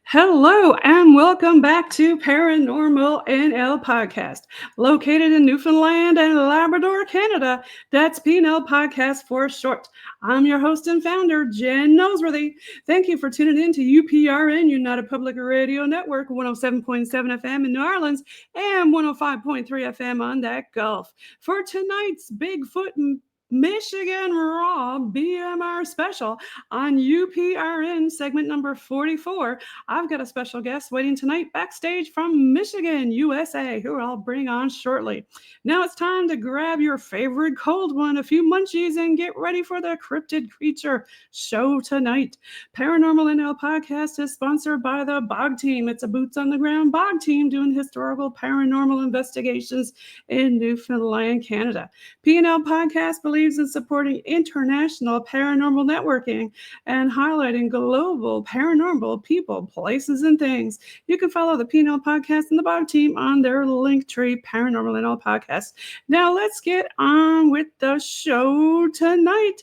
Hello and welcome back to Paranormal NL Podcast, located in Newfoundland and Labrador, Canada. That's PNL Podcast for short. I'm your host and founder, Jen Noseworthy. Thank you for tuning in to UPRN, United Public Radio Network, 107.7 FM in New Orleans and 105.3 FM on that Gulf. For tonight's Bigfoot Michigan Raw BMR special on UPRN segment number 44, I've got a special guest waiting tonight backstage from Michigan, USA, who I'll bring on shortly. Now it's time to grab your favorite cold one, a few munchies, and get ready for the cryptid creature show tonight. Paranormal NL Podcast is sponsored by the Bog Team. It's a boots on the ground Bog Team doing historical paranormal investigations in Newfoundland, Canada. P&L Podcast believes in supporting international paranormal networking and highlighting global paranormal people, places, and things. You can follow the P&L Podcast and the Bog Team on their Linktree Paranormal NL Podcast. Now let's get on with the show tonight.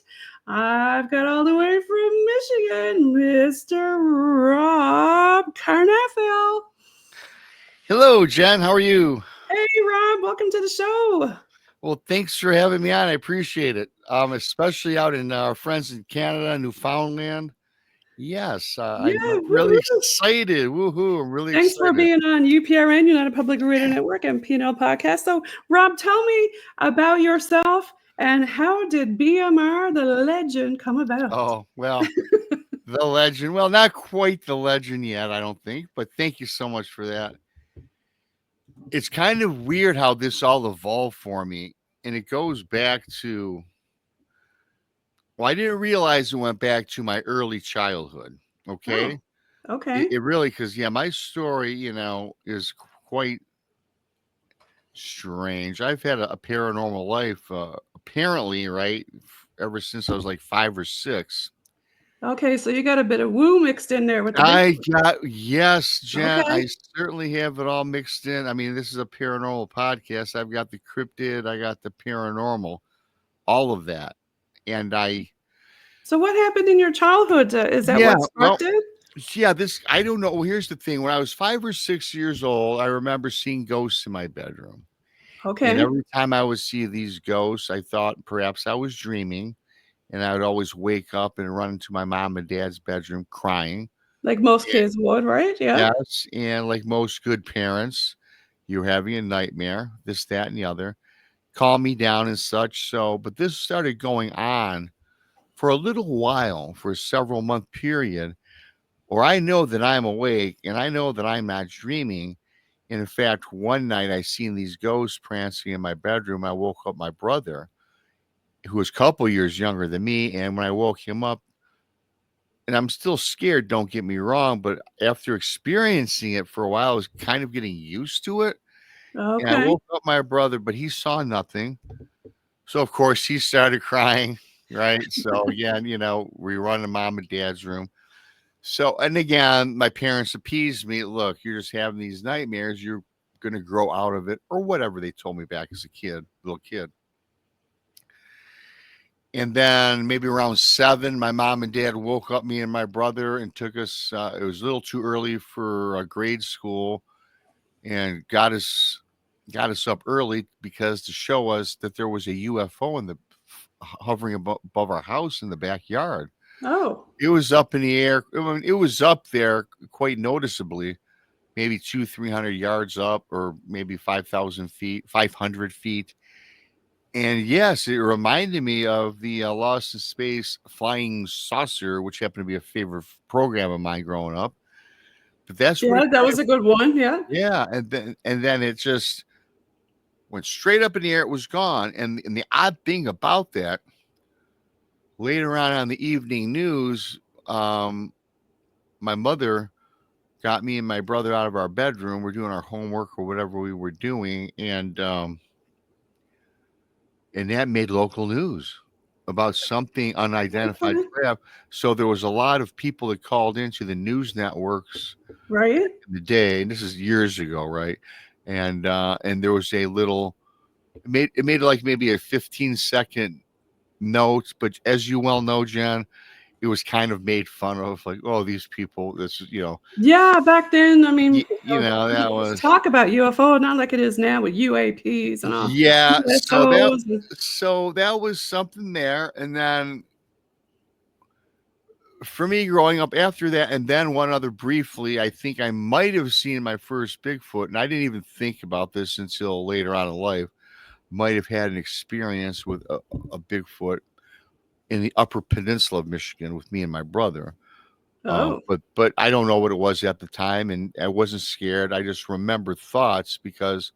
I've got all the way from Michigan, Mr. Rob Karnafel. Hello, Jen. How are you? Hey, Rob. Welcome to the show. Well, thanks for having me on. I appreciate it, especially out in our friends in Canada, Newfoundland. Yes, I'm really excited. Woohoo! I'm really Thanks excited. for being on UPRN, United Public Radio Network, and P&L Podcast. So, Rob, tell me about yourself and how did BMR, the legend, come about? Oh, well, the legend. Well, not quite the legend yet, I don't think, but thank you so much for that. It's kind of weird how this all evolved for me, and it goes back to, well, I didn't realize it went back to my early childhood, okay? Oh, okay. It really, because, yeah, my story, is quite strange. I've had a paranormal life, apparently, right, ever since I was like 5 or 6. Okay, so you got a bit of woo mixed in there with the Yes, Jen, Okay. I certainly have it all mixed in. I mean, this is a paranormal podcast. I've got the cryptid, I got the paranormal, all of that. And So what happened in your childhood? Is that what sparked it? Yeah, I don't know. Well, here's the thing. When I was 5 or 6 years old, I remember seeing ghosts in my bedroom. Okay. And every time I would see these ghosts, I thought perhaps I was dreaming. And I would always wake up and run into my mom and dad's bedroom crying. Like most kids would, right? Yeah. Yes. And like most good parents, you're having a nightmare, this, that, and the other. Calm me down and such. So, but this started going on for a little while, for a several month period, where I know that I'm awake and I know that I'm not dreaming. And in fact, one night I seen these ghosts prancing in my bedroom. I woke up my brother, who was a couple years younger than me. And when I woke him up, and I'm still scared, don't get me wrong, but after experiencing it for a while, I was kind of getting used to it. And I Okay. woke up my brother, but he saw nothing. So, of course, he started crying, right? So, again, we run to mom and dad's room. So, and again, my parents appeased me. Look, you're just having these nightmares. You're going to grow out of it, or whatever they told me back as a little kid. And then maybe around 7, my mom and dad woke up me and my brother and took us. It was a little too early for grade school, and got us up early because to show us that there was a UFO hovering above our house in the backyard. Oh. It was up in the air. I mean, it was up there quite noticeably, maybe 200-300 yards up, or maybe 5,000 feet, 500 feet. And yes, it reminded me of the Lost in Space Flying Saucer, which happened to be a favorite program of mine growing up. But that's what that was a good one. Yeah. Yeah, and then it just went straight up in the air. It was gone. And the odd thing about that, later on the evening news, my mother got me and my brother out of our bedroom. We're doing our homework or whatever we were doing, and that made local news about something unidentified craft. So there was a lot of people that called into the news networks, right, in the day, and this is years ago, right? And there was a little, it made like maybe a 15-second note, but as you well know, Jen, it was kind of made fun of, like, oh, these people, this is, Yeah, back then, I mean, that people used to was, talk about UFO, not like it is now with UAPs and yeah. USOs. And, So that was something there, and then for me growing up after that, and then one other briefly, I think I might have seen my first Bigfoot, and I didn't even think about this until later on in life. Might have had an experience with a Bigfoot in the Upper Peninsula of Michigan with me and my brother. oh, But I don't know what it was at the time, and I wasn't scared. I just remember thoughts because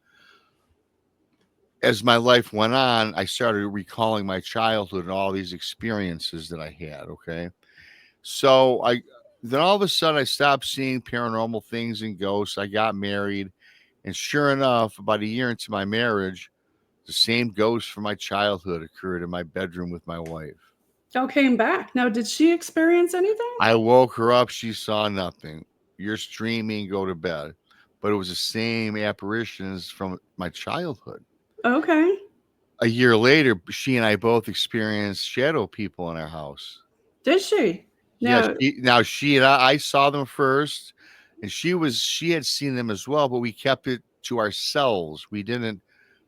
as my life went on, I started recalling my childhood and all these experiences that I had. Okay, so I then all of a sudden I stopped seeing paranormal things and ghosts. I got married, and sure enough, about a year into my marriage, the same ghost from my childhood occurred in my bedroom with my wife. y'all came back. Now, did she experience anything? I woke her up. She saw nothing. You're streaming, go to bed. But it was the same apparitions from my childhood. Okay. A year later, she and I both experienced shadow people in our house. Did she? Yes, Now, now she and I saw them first, and she had seen them as well, but we kept it to ourselves. We didn't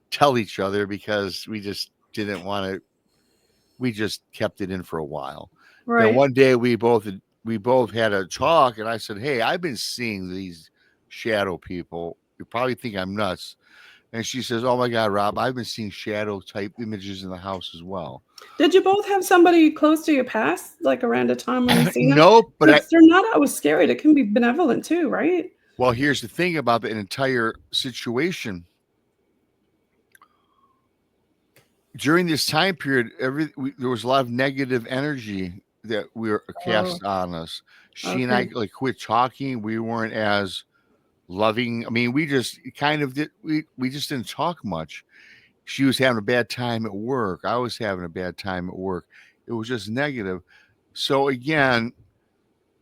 tell each other because we just didn't want to. We just kept it in for a while. Then right. one day we both had a talk, and I said, "Hey, I've been seeing these shadow people. You probably think I'm nuts." And she says, "Oh my God, Rob, I've been seeing shadow type images in the house as well." Did you both have somebody close to you pass, like around a time when you seen them? Nope, but Because they're not always scary. They can be benevolent too, right? well, here's the thing about the entire situation. During this time period, there was a lot of negative energy that we were Oh, cast on us. She and I okay. like quit talking. We weren't as loving. I mean, we just kind of did. We just didn't talk much. She was having a bad time at work. I was having a bad time at work. It was just negative. So again,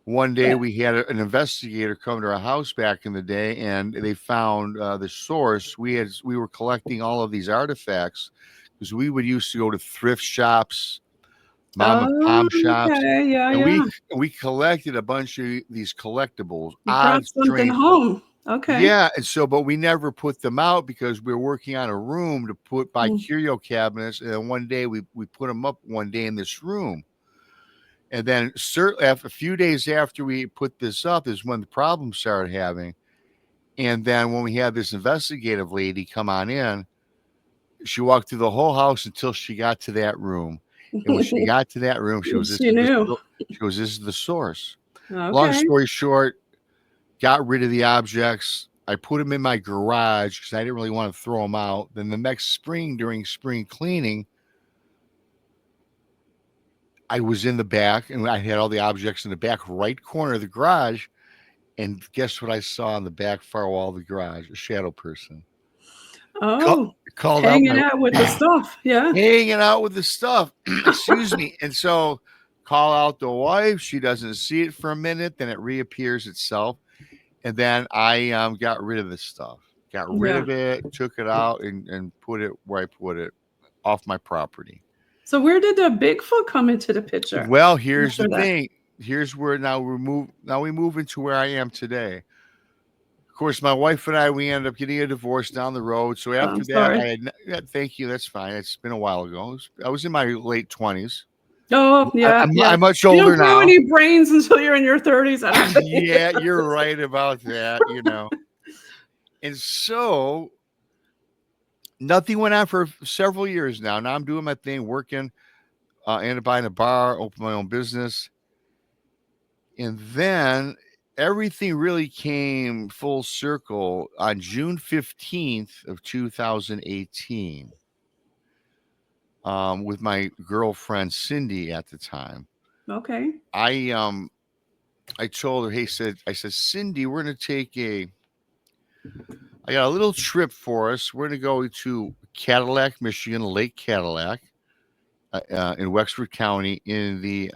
one day Yeah. we had an investigator come to our house back in the day, and they found the source. We were collecting all of these artifacts because we would used to go to thrift shops, mom and Oh, pop shops, okay. Yeah, and yeah. we collected a bunch of these collectibles, You odd, brought something strange. home. Okay. Yeah, and so, but we never put them out because we were working on a room to put by Mm. curio cabinets. And then one day we put them up one day in this room. And then after a few days after we put this up is when the problem started having. And then when we had this investigative lady come on in, she walked through the whole house until she got to that room. And when she got to that room, she was, She knew. this is the source. Long Okay. story short, got rid of the objects. I put them in my garage because I didn't really want to throw them out. Then the next spring, during spring cleaning, I was in the back and I had all the objects in the back right corner of the garage. And guess what I saw on the back far wall of the garage? A shadow person. Call, Oh, called out hanging my out with the stuff. Yeah. hanging out with the stuff. Excuse me. And so call out the wife. She doesn't see it for a minute. Then it reappears itself. And then I got rid of this stuff. Got rid Yeah. of it, took it out, and put it where I put it, off my property. So where did the Bigfoot come into the picture Well, here's the after that? thing. Here's where now we move into where I am today. Of course, my wife and I, we ended up getting a divorce down the road. So Oh, I'm after that, sorry. yeah, thank you. That's fine. It's been a while ago. I was in my late 20s. Oh, yeah, yeah. I'm much You don't older grow now. any brains until you're in your 30s, I don't think. Yeah, you're right about that. And so nothing went on for several years now. Now I'm doing my thing, working, ended up buying a bar, open my own business. And then everything really came full circle on June 15th of 2018, with my girlfriend Cindy at the time. Okay. I I told her, hey, I said, Cindy, we're gonna take I got a little trip for us. We're gonna go to Cadillac, Michigan, Lake Cadillac, in Wexford County in the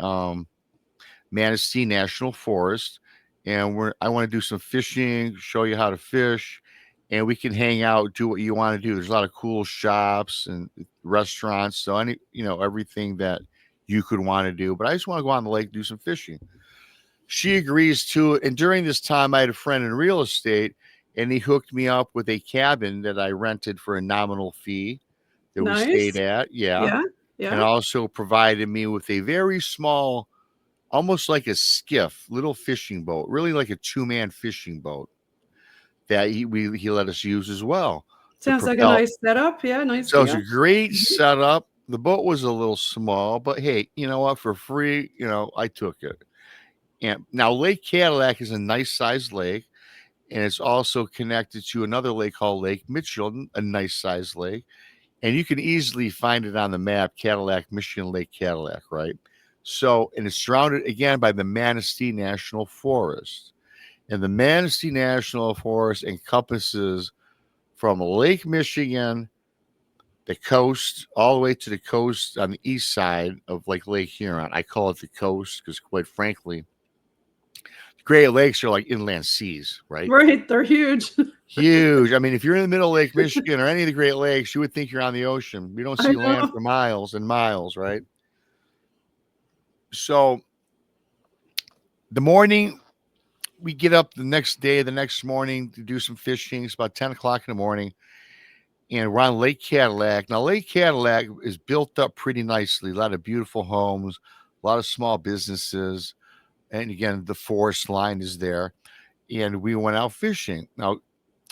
Manistee National Forest, and I want to do some fishing, show you how to fish, and we can hang out, do what you want to do. There's a lot of cool shops and restaurants, so everything that you could want to do, but I just want to go on the lake, do some fishing. She agrees to it. And during this time, I had a friend in real estate, and he hooked me up with a cabin that I rented for a nominal fee that we stayed Nice. at. Yeah. Yeah. And Yeah. also provided me with a very small, almost like a skiff, little fishing boat, really like a two-man fishing boat that he let us use as well to Sounds like a propel. nice setup. Yeah. Nice So it's a deal. great Mhm. setup. The boat was a little small, but hey, you know what? For free, I took it. And now Lake Cadillac is a nice sized lake, and it's also connected to another lake called Lake Mitchell, a nice sized lake. And you can easily find it on the map, Cadillac, Michigan Lake Cadillac, right? So, and it's surrounded again by the Manistee National Forest. And the Manistee National Forest encompasses from Lake Michigan, the coast, all the way to the coast on the east side of like Lake Huron. I call it the coast because, quite frankly, the Great Lakes are like inland seas, right? Right. They're huge. Huge. I mean, if you're in the middle of Lake Michigan or any of the Great Lakes, you would think you're on the ocean. You don't I see land know. for miles and miles, right? So the morning we get up the next day, the next morning to do some fishing. It's about 10 o'clock in the morning, and we're on Lake Cadillac. Now, Lake Cadillac is built up pretty nicely. A lot of beautiful homes, a lot of small businesses, and again, the forest line is there. And we went out fishing. Now,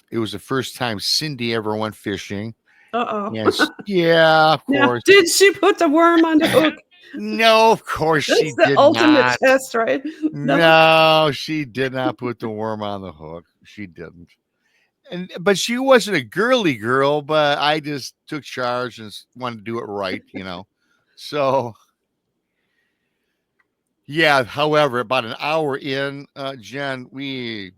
it was the first time Cindy ever went fishing. And Uh-oh. yeah, of Now, course. did she put the worm on the hook? No, of course she That's the did ultimate not. test, right? No. No, she did not put the worm on the hook. She didn't. But she wasn't a girly girl, but I just took charge and wanted to do it right. So yeah, however, about an hour in, Jen, we're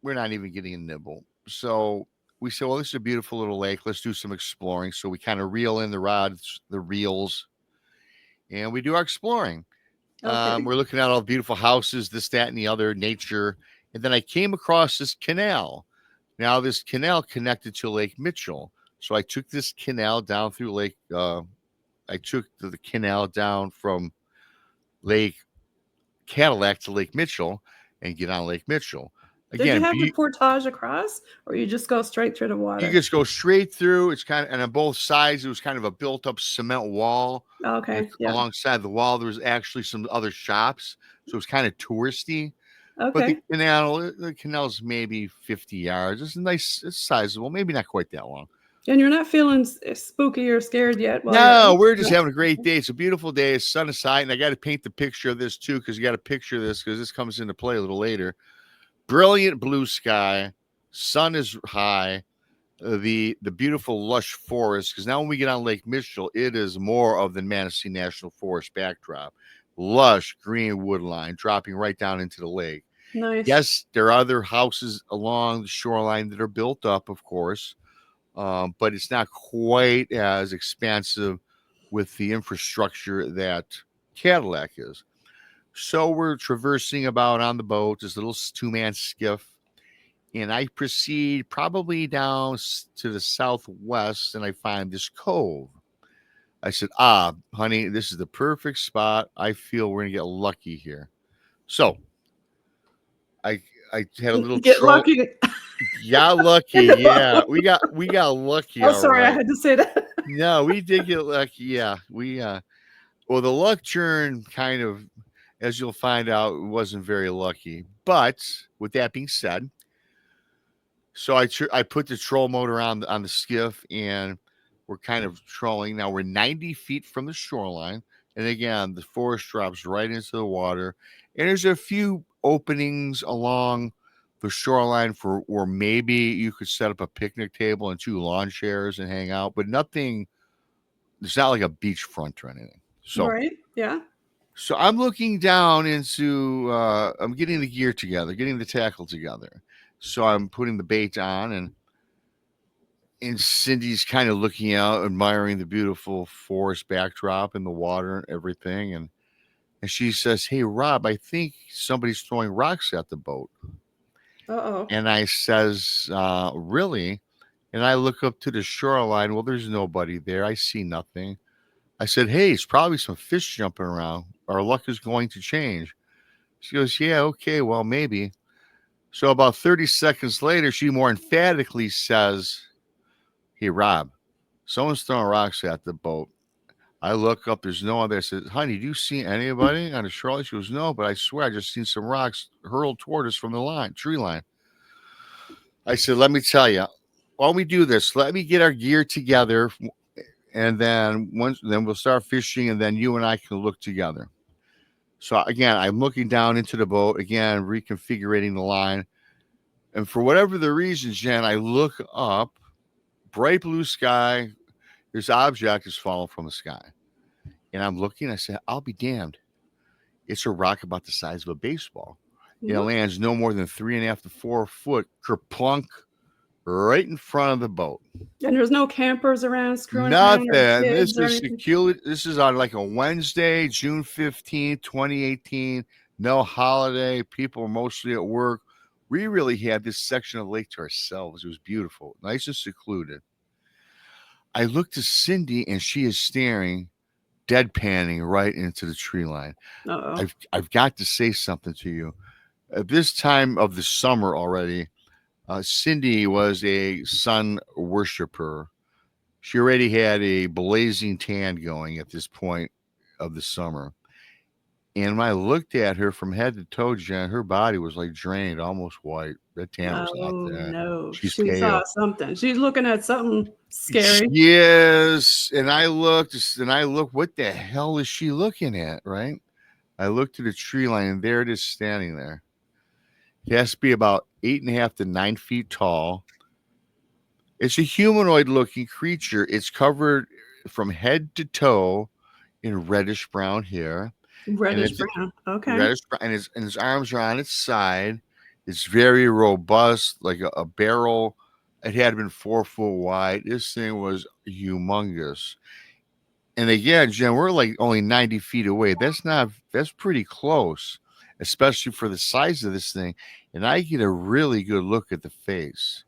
not even getting a nibble. So we said, well, this is a beautiful little lake. Let's do some exploring. So we kind of reel in the rods, the reels, and we do our exploring. Okay. We're looking at all the beautiful houses, this, that, and the other, nature. And then I came across this canal. Now, this canal connected to Lake Mitchell. So I took this canal down through I took the canal down from Lake Cadillac to Lake Mitchell and get on Lake Mitchell. Did you Again, have the portage across, or you just go straight through the you water? just go straight through. It's kind of, and on both sides, it was kind of a built up cement wall. And Okay. Yeah. alongside the wall, there was actually some other shops. So it was kind of touristy. But Okay. the canal's maybe 50 yards. It's nice, it's sizable, maybe not quite that long. And you're not feeling spooky or scared yet while you're No, out? we're just No? having a great day. It's a beautiful day. It's sun aside, and I got to paint the picture of this too, because you got to picture this because this comes into play a little later. Brilliant blue sky, sun is high, the beautiful lush forest. Because now when we get on Lake Mitchell, it is more of the Manistee National Forest backdrop, lush green wood line dropping right down into the lake. Nice. Yes, there are other houses along the shoreline that are built up, of course, but it's not quite as expansive with the infrastructure that Cadillac is. So we're traversing about on the boat, this little two-man skiff, and I proceed probably down to the southwest, and I find this cove. I said, honey, this is the perfect spot. I feel we're gonna get lucky here. So I I had a little Get troll. lucky. Got lucky, yeah. We got lucky, Oh, all sorry, I right. had to say that. No, we did get lucky. Yeah, well, the luck turn kind of, as you'll find out, wasn't very lucky. But with that being said, so I put the troll motor on the skiff, and we're kind of trolling. Now we're 90 feet from the shoreline, and again, the forest drops right into the water, and there's a few openings along the shoreline for where maybe you could set up a picnic table and two lawn chairs and hang out, but nothing. It's not like a beachfront or anything. So Right. Yeah. So I'm looking down into I'm getting the gear together, getting the tackle together. So I'm putting the bait on, and Cindy's kind of looking out, admiring the beautiful forest backdrop and the water and everything. And she says, "Hey Rob, I think somebody's throwing rocks at the boat." Uh-oh. And I says, "Really?" And I look up to the shoreline. Well, there's nobody there. I see nothing. I said, "Hey, it's probably some fish jumping around. Our luck is going to change." She goes, "Yeah, okay, well, maybe." So about 30 seconds later, she more emphatically says, "Hey, Rob, someone's throwing rocks at the boat." I look up, there's no one there. I said, "Honey, do you see anybody on the shoreline?" She goes, "No, but I swear I just seen some rocks hurled toward us from the tree line." I said, "Let me tell you, why don't we do this? Let me get our gear together, and then we'll start fishing, and then you and I can look together." So again, I'm looking down into the boat again, reconfiguring the line, and for whatever the reason, Jen, I look up, bright blue sky. This object is falling from the sky, and I'm looking. I said, "I'll be damned! It's a rock about the size of a baseball. It What? lands no more than 3.5 to 4 foot, kerplunk, right in front of the boat. And there's no campers around screwing around or Nothing. This kids or is anything? secure. This is on like a Wednesday, June 15th, 2018. No holiday. People are mostly at work. We really had this section of the lake to ourselves. It was beautiful, nice and secluded. I looked to Cindy, and she is staring, deadpanning right into the tree line. Uh-oh. I've got to say something to you. At this time of the summer already, Cindy was a sun worshiper. She already had a blazing tan going at this point of the summer. And when I looked at her from head to toe, Jen, her body was like drained, almost white. That tan was not Oh, there. no. She's She saw pale. something. She's looking at something scary. Yes. And I looked, what the hell is she looking at? Right. I looked at the tree line, and there it is standing there. It has to be about 8.5 to 9 feet tall. It's a humanoid looking creature. It's covered from head to toe in reddish brown hair. And Reddish it's brown. Okay. reddish brown, and his arms are on its side. It's very robust, like a barrel. It had been 4 foot wide. This thing was humongous. And again, Jen, we're like only 90 feet away. That's pretty close, especially for the size of this thing. And I get a really good look at the face.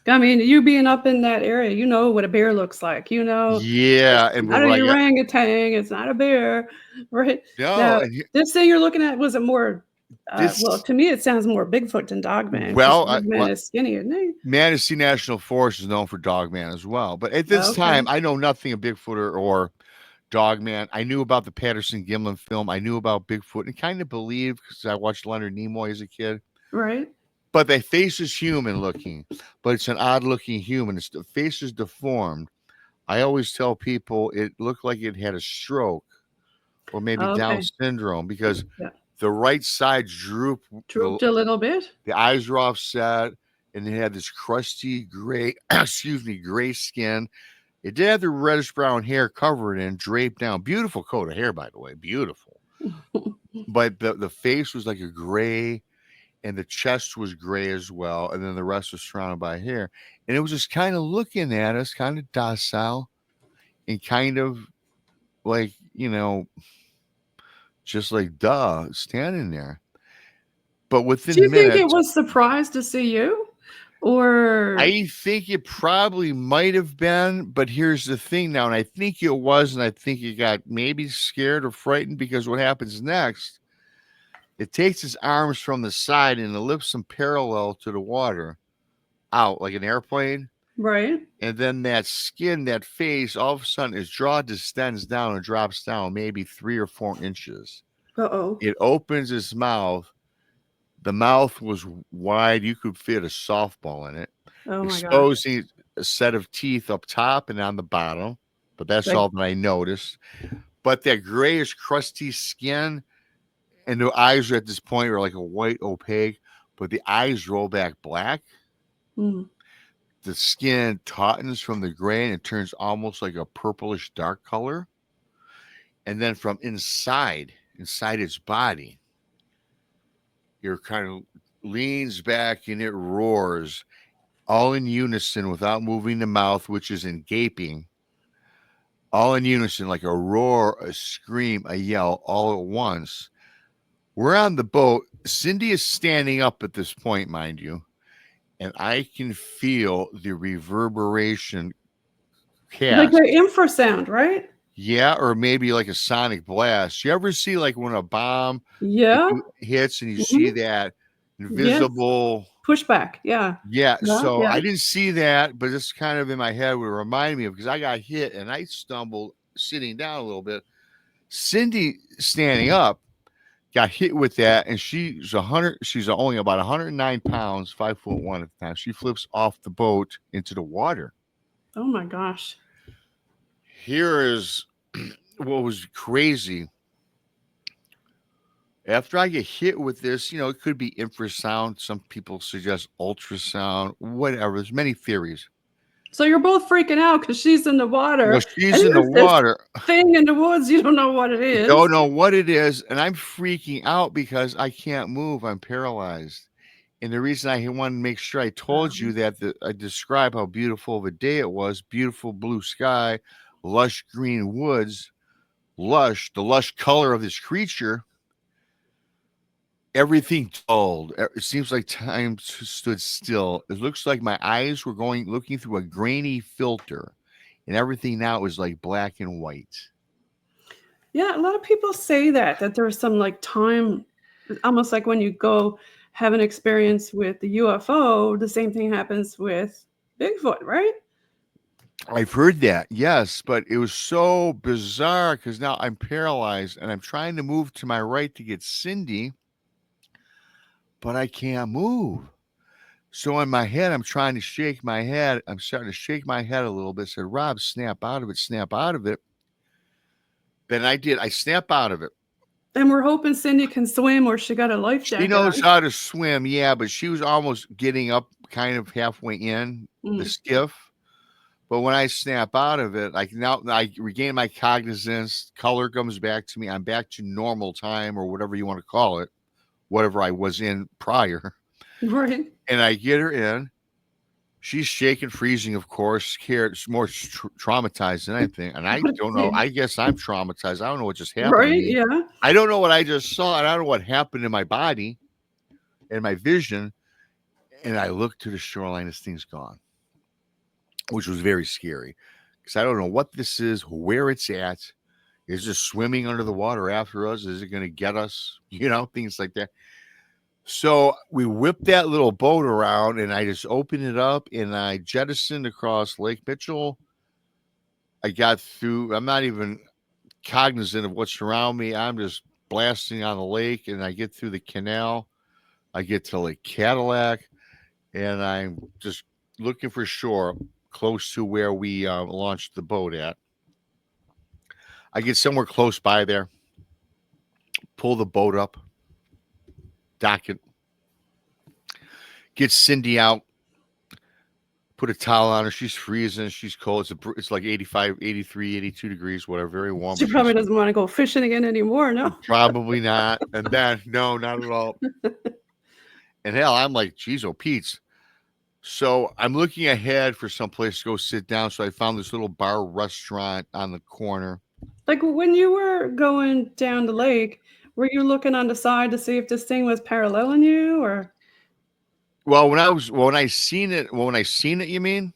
I mean, you being up in that area, you know what a bear looks like. You know, it's Yeah, and not we're an like, orangutan, it's not a bear, right? no, Now, and this thing you're looking at, was it more, well, this, to me, it sounds more Bigfoot than Dogman because well, Dogman is skinny, isn't he? Manistee National Forest is known for Dogman as well. But at this Okay, time, I know nothing of Bigfoot or Dogman. I knew about the Patterson Gimlin film. I knew about Bigfoot and kind of believed because I watched Leonard Nimoy as a kid. right, But the face is human looking, but it's an odd looking human. The face is deformed. I always tell people it looked like it had a stroke or maybe Down okay, syndrome because yeah. the right side drooped, the, Drooped a little bit? the eyes were offset, and it had this crusty gray, excuse me, gray skin. It did have the reddish brown hair covered in, draped down. Beautiful coat of hair, by the way, beautiful. But the face was like a gray, and the chest was gray as well, and then the rest was surrounded by hair. And it was just kind of looking at us, kind of docile, and kind of like, just like duh, standing there. But Do within you think it minutes, was surprised to see you? Or I think it probably might have been, but here's the thing now, and I think it was, and I think it got maybe scared or frightened because what happens next, it takes its arms from the side and it lifts them parallel to the water out like an airplane. right? And then that skin, that face, all of a sudden its jaw distends down and drops down maybe 3 or 4 inches. Uh-oh. It opens its mouth. The mouth was wide. You could fit a softball in it, Oh my gosh. exposing a set of teeth up top and on the bottom. But that's Like, all that I noticed. But that grayish, crusty skin, and the eyes are at this point are like a white opaque, but the eyes roll back black. mm, The skin tautens from the gray and it turns almost like a purplish dark color. And then from inside its body, it kind of leans back and it roars all in unison without moving the mouth, which is in gaping, all in unison, like a roar, a scream, a yell, all at once. We're on the boat. Cindy is standing up at this point, mind you, and I can feel the reverberation like cast. the infrasound, right? Yeah, or maybe like a sonic blast. You ever see like when a bomb Yeah. hits and you see Mhm. that Yes. invisible? Pushback. Yeah. Yeah, Yeah. so Yeah. I didn't see that, but it's kind of in my head would remind me of because I got hit and I stumbled sitting down a little bit. Cindy standing up got hit with that, and she's 100. She's only about 109 pounds, 5'1" at the time. She flips off the boat into the water. Oh my gosh. Here is what was crazy. After I get hit with this, it could be infrasound. Some people suggest ultrasound, whatever. There's many theories. So you're both freaking out because she's in the Well, water she's and in the there's this water. thing in the woods. You don't know what it is. Don't know what it is, and I'm freaking out because I can't move. I'm paralyzed. And the reason I wanted to make sure I told you that I describe how beautiful of a day it was, beautiful blue sky, lush green woods, the lush color of this creature, everything dulled. It seems like time stood still. It looks like my eyes were looking through a grainy filter, and everything now is like black and white. Yeah, a lot of people say that there's some like time, almost like when you go have an experience with the UFO, the same thing happens with Bigfoot, right? I've heard that, yes, but it was so bizarre because now I'm paralyzed and I'm trying to move to my right to get Cindy, but I can't move. So in my head, I'm trying to shake my head. I'm starting to shake my head a little bit. Said, Rob, snap out of it, snap out of it. Then I did. I snap out of it. And we're hoping Cindy can swim or she got a life She jacket knows on. how to swim, yeah, but she was almost getting up kind of halfway in the Mm, skiff. But when I snap out of it, now I regain my cognizance, color comes back to me. I'm back to normal time or whatever you want to call it, whatever I was in prior. right. And I get her in. She's shaking, freezing, of course, scared, more traumatized than anything. And I don't know. Yeah. I guess I'm traumatized. I don't know what just happened to Right. me. Yeah. I don't know what I just saw. And I don't know what happened in my body and my vision. And I look to the shoreline. This thing's gone, which was very scary because I don't know what this is, where it's at. Is it swimming under the water after us? Is it going to get us? Things like that. So we whipped that little boat around and I just opened it up and I jettisoned across Lake Mitchell. I got through, I'm not even cognizant of what's around me. I'm just blasting on the lake and I get through the canal. I get to Lake Cadillac and I'm just looking for shore close to where we launched the boat at. I get somewhere close by there, pull the boat up, dock it, get Cindy out, put a towel on her. She's freezing. She's cold. It's like 85, 83, 82 degrees, whatever. Very warm, She but probably she's doesn't want to go fishing again anymore. No. probably not. And then, no, not at all. And hell, I'm like, geez, oh, Pete's. So I'm looking ahead for some place to go sit down. So I found this little bar restaurant on the corner. Like when you were going down the lake, were you looking on the side to see if this thing was paralleling you or Well, when I seen it, you mean?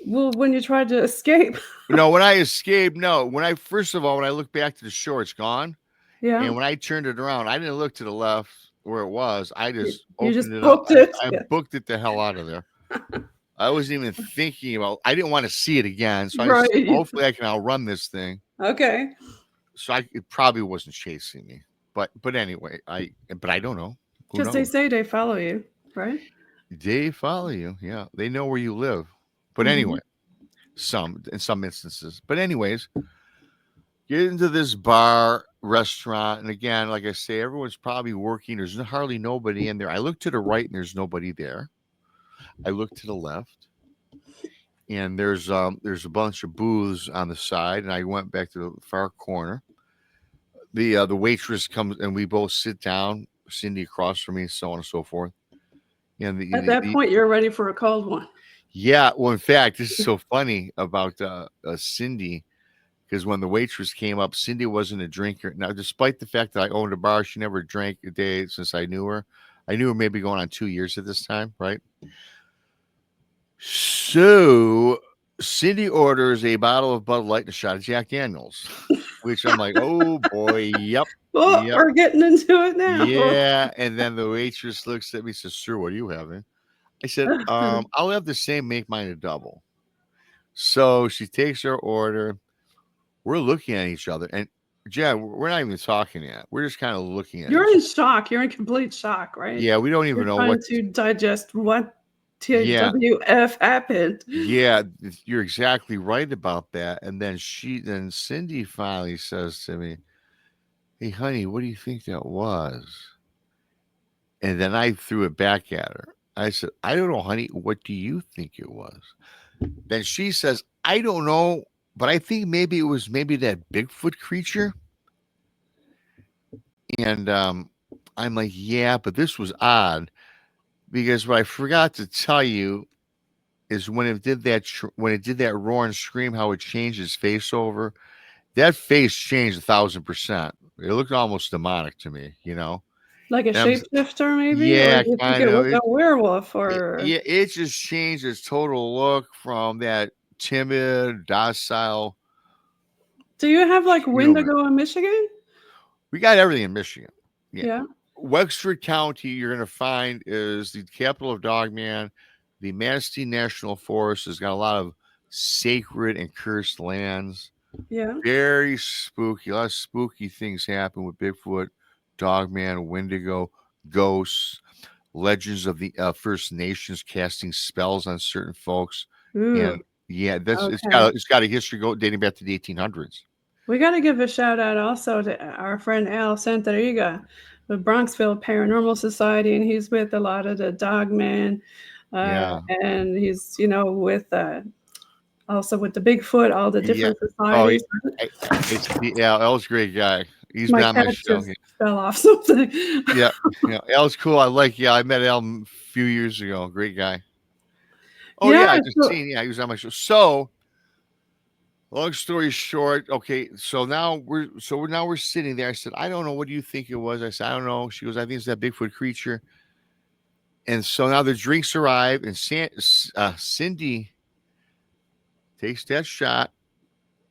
well when you tried to escape? No, when I escaped, no. First of all, when I look back to the shore, it's gone. Yeah. And when I turned it around, I didn't look to the left where it was. I just You just opened it up. booked it. I Yeah. booked it the hell out of there. I wasn't even thinking about. I didn't want to see it again. So Right. hopefully I can outrun this thing. Okay. So it probably wasn't chasing me. But anyway, I don't know. Who Because they knows? say they follow you, right? They follow you. Yeah, they know where you live. But Mhm. anyway, in some instances. But anyways, get into this bar restaurant, and again, like I say, everyone's probably working. There's hardly nobody in there. I look to the right, and there's nobody there. I look to the left, and there's a bunch of booths on the side, and I went back to the far corner. The waitress comes, and we both sit down. Cindy across from me, so on and so forth. And At that point, you're ready for a cold one. yeah, well, in fact, this is so funny about Cindy because when the waitress came up, Cindy wasn't a drinker. Now, despite the fact that I owned a bar, she never drank a day since I knew her. I knew her maybe going on 2 years at this time, right? So Cindy orders a bottle of Bud Light and a shot of Jack Daniels, which I'm like, oh boy, yep, Oh, yep, we're getting into it now. yeah. And then the waitress looks at me and says, "Sir, what are you having?" I said, "I'll have the same, make mine a double." So she takes her order. We're looking at each other, and Jen, we're not even talking yet. We're just kind of looking at You're each in other. shock. You're in complete shock, right? Yeah, we don't You're even know trying what. to digest what Yeah, TWF happened. yeah, you're exactly right about that. And then Cindy finally says to me, "Hey, honey, what do you think that was?" And then I threw it back at her. I said, "I don't know, honey. What do you think it was?" Then she says, "I don't know, but I think maybe it was maybe that Bigfoot creature." And I'm like, "Yeah, but this was odd because what I forgot to tell you is when it did that when it did that roar and scream, how it changed its face over. That face changed 1,000%. It looked almost demonic to me, you know. Like a And I'm shapeshifter, maybe? Or yeah, do you think kind it of. was a werewolf? Or Yeah, it just changed its total look from that timid, docile do you have like human. Wendigo in Michigan? We got everything in Michigan. Yeah. Yeah, Wexford County, you're going to find, is the capital of Dogman. The Manistee National Forest has got a lot of sacred and cursed lands. yeah. Very spooky. A lot of spooky things happen with Bigfoot, Dogman, Wendigo, ghosts, legends of the First Nations casting spells on certain folks. Ooh, And yeah, that's okay. it's got a history dating back to the 1800s. We got to give a shout out also to our friend Al Santariga, the Bronxville Paranormal Society, and he's with a lot of the Dogman, Yeah. and he's with also with the Bigfoot, all the Yeah. different Oh, yeah. societies. Yeah, Al's a great guy. He's My been on my cat show. just fell off something. Yeah, yeah. Al's cool. Yeah, I met Al a few years ago. Great guy. Oh Yeah, yeah, I just so seen. Yeah, he was on my show. So long story short, okay. Now we're sitting there. I said, I don't know. What do you think it was? I said, I don't know. She goes, I think it's that Bigfoot creature. And so now the drinks arrive, and Cindy takes that shot,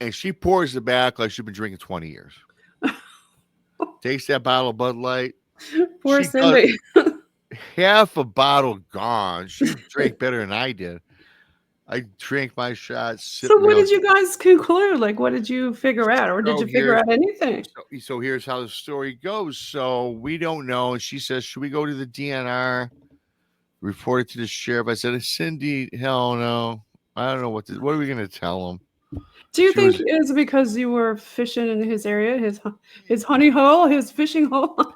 and she pours it back like she's been drinking 20 years. Takes that bottle of Bud Light. poor She does Cindy. half a bottle gone. She drank better than I did. I drank my shot, So sipped, what did you guys conclude? Like, what did you figure out, or did So you figure here's out anything? so here's how the story goes. So we don't know. And she says, should we go to the DNR, report it to the sheriff? I said, Cindy, hell no. I don't know what are we gonna tell him? Do you She think was it's because you were fishing in his area, his honey hole, his fishing hole?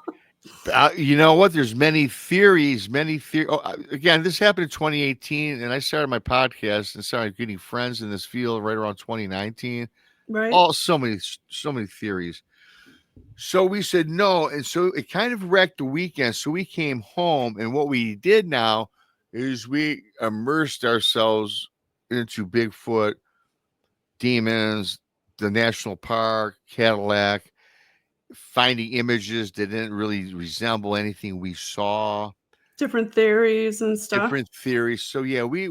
you know what? There's many theories, many theories. Oh, again, this happened in 2018, and I started my podcast and started getting friends in this field right around 2019. Right? All so many theories. So we said no. And so it kind of wrecked the weekend. So we came home. And what we did now is we immersed ourselves into Bigfoot, demons, the national park, Cadillac, finding images that didn't really resemble anything we saw, Different theories and stuff. different theories. So yeah, we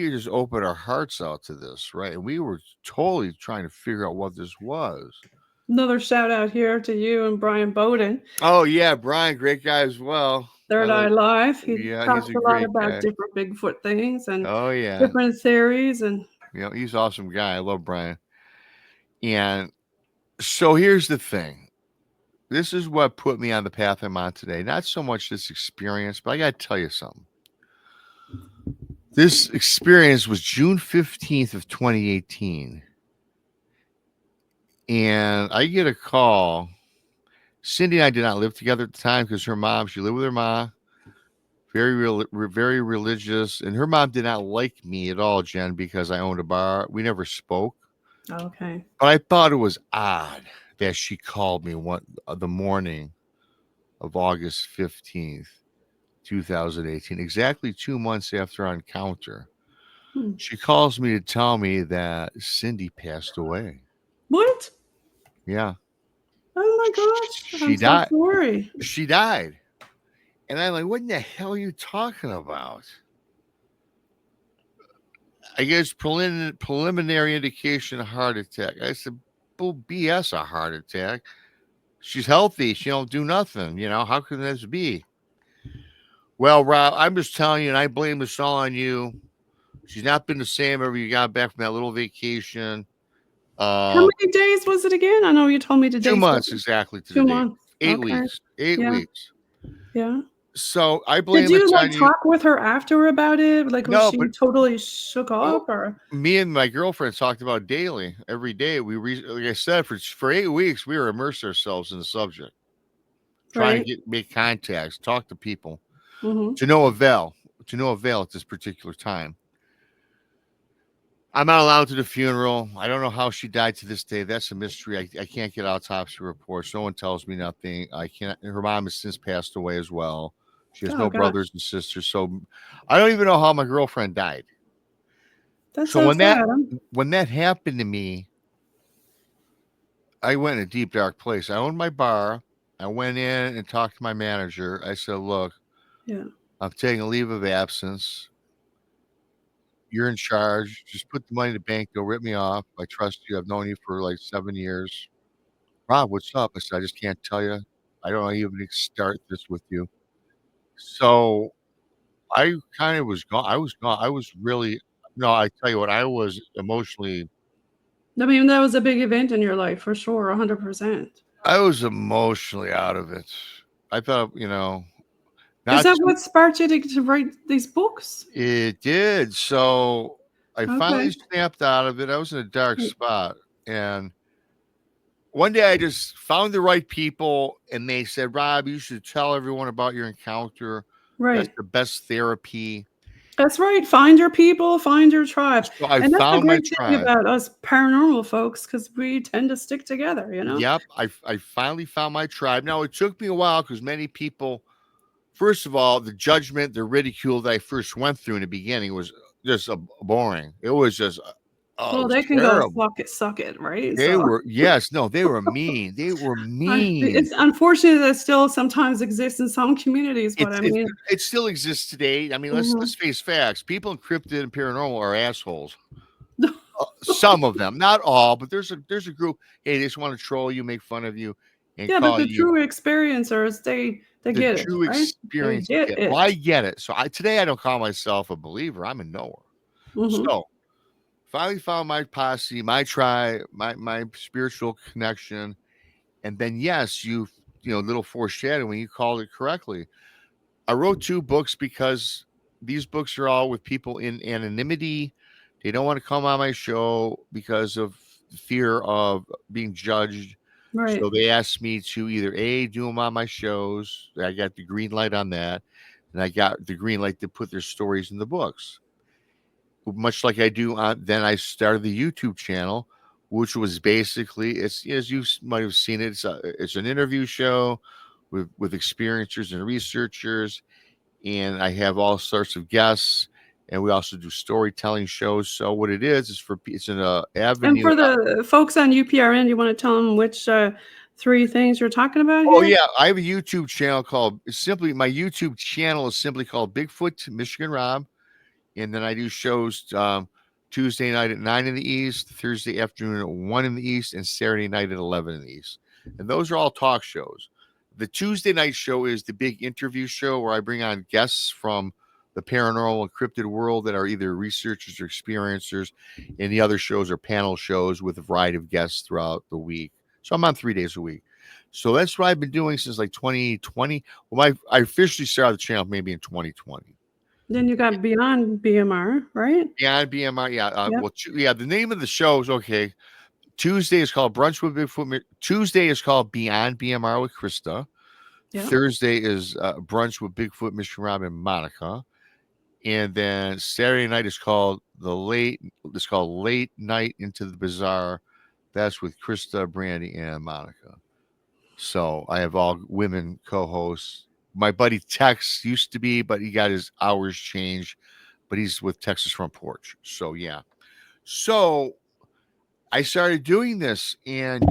just opened our hearts out to this, right? And we were totally trying to figure out what this was. Another shout out here to you and Brian Bowden, Oh yeah, Brian, great guy as well. I Third Eye like Live. He Yeah, he's talks a a lot great about guy. different Bigfoot things and Oh yeah. different theories. And He's an awesome guy. I love Brian. And so here's the thing. This is what put me on the path I'm on today. Not so much this experience, but I got to tell you something. This experience was June 15th of 2018. And I get a call. Cindy and I did not live together at the time because she lived with her mom, very religious. And her mom did not like me at all, Jen, because I owned a bar. We never spoke. okay. But I thought it was odd that she called me the morning of August 15th, 2018, exactly 2 months after our encounter. Hmm. She calls me to tell me that Cindy passed away. What? Yeah. Oh my gosh. I'm She so died. sorry. She died. And I'm like, what in the hell are you talking about? I guess preliminary indication of heart attack. I said, "Bull BS, a heart attack. She's healthy. She don't do nothing. You know, how can this be?" Well, Rob, I'm just telling you, and I blame this all on you. She's not been the same ever you got back from that little vacation. How Uh, many days was it again? I know you told me the two dates, but months exactly to the 2 date. months. 8 weeks. Okay. 8 Yeah, weeks. yeah. So I Did blame this you, like, on you. talk with her after about it? Like, was No, she but totally shook oh, up or me and my girlfriend talked about daily, every day. Like I said, for 8 weeks, we were immersed ourselves in the subject, trying to right? make contacts, talk to people, Mhm. to no avail, to no avail at this particular time. I'm not allowed to the funeral. I don't know how she died to this day. That's a mystery. I can't get autopsy reports. No one tells me nothing. I can't. Her mom has since passed away as well. She has Oh no gosh, brothers and sisters, so I don't even know how my girlfriend died. that's So so sad. when that happened to me, I went in a deep dark place. I owned my bar. I went in and talked to my manager. I said, "Look, Yeah, I'm taking a leave of absence. You're in charge. Just put the money in the bank. Don't rip me off. I trust you. I've known you for like 7 years." "Rob, what's up?" I said, "I just can't tell you. I don't even start this with you." So I kind of was gone. I was gone. I was really no. I tell you what, I was emotionally. I mean, that was a big event in your life for sure, 100%. I was emotionally out of it. I thought, Is not that too. what sparked you to write these books? It did. So I finally Okay, snapped out of it. I was in a dark spot, and one day I just found the right people, and they said, "Rob, you should tell everyone about your encounter. That's right. the best therapy." That's right, find your people, find your tribe, So I and that's the found my great thing tribe. about us paranormal folks, because we tend to stick together, you know? Yep, I finally found my tribe. Now it took me a while because many people, first of all, the judgment, the ridicule that I first went through in the beginning was just boring. It was just, oh, it Well, was they can go terrible. suck it, right? They So, were, yes, no, they were mean. They were mean. it's unfortunate that still sometimes exists in some communities, but It's I it, mean it still exists today. I mean, let's mhm. face facts. People in cryptid and paranormal are assholes. Some of them, not all, but there's a group. Hey, they just want to troll you, make fun of you, and Yeah, but call the you true experiencers, they the get it, true right? They experience get kit. Well, I it. get it. So today I don't call myself a believer. I'm a knower. Mhm. So finally found my posse, my tribe, my spiritual connection, and then yes, little foreshadowing. You called it correctly. I wrote 2 books because these books are all with people in anonymity. They don't want to come on my show because of fear of being judged. So Right. they asked me to either A, do them on my shows. I got the green light on that. And I got the green light to put their stories in the books. Much like I do then I started the YouTube channel, which was basically it's as you might have seen it, it's an interview show with experiencers and researchers, and I have all sorts of guests, and we also do storytelling shows. So what it is it's an And avenue. for the folks on UPRN, you wanna tell them which, 3 things you're talking about Oh here? yeah, I have a YouTube channel called simply my YouTube channel is simply called Bigfoot Michigan Rob, and then I do shows Tuesday night at 9 in the East, Thursday afternoon at 1 in the East, and Saturday night at 11 in the East. And those are all talk shows. The Tuesday night show is the big interview show where I bring on guests from the paranormal and cryptid world that are either researchers or experiencers, and the other shows are panel shows with a variety of guests throughout the week. So I'm on 3 days a week. So that's what I've been doing since like 2020. Well, I officially started the channel maybe in 2020. Then you got Beyond BMR, right? Beyond BMR, yeah. Yep, Yeah. The name of the show is okay. Tuesday is called Brunch with Bigfoot. Tuesday is called Beyond BMR with Krista. yep. Thursday is Brunch with Bigfoot, Mr. Rob, and Monica. And then Saturday night is called It's called Late Night into the Bizarre. That's with Krista, Brandy, and Monica. So I have all women co-hosts. My buddy Tex used to be, but he got his hours changed. But he's with Texas Front Porch. So yeah. So I started doing this, and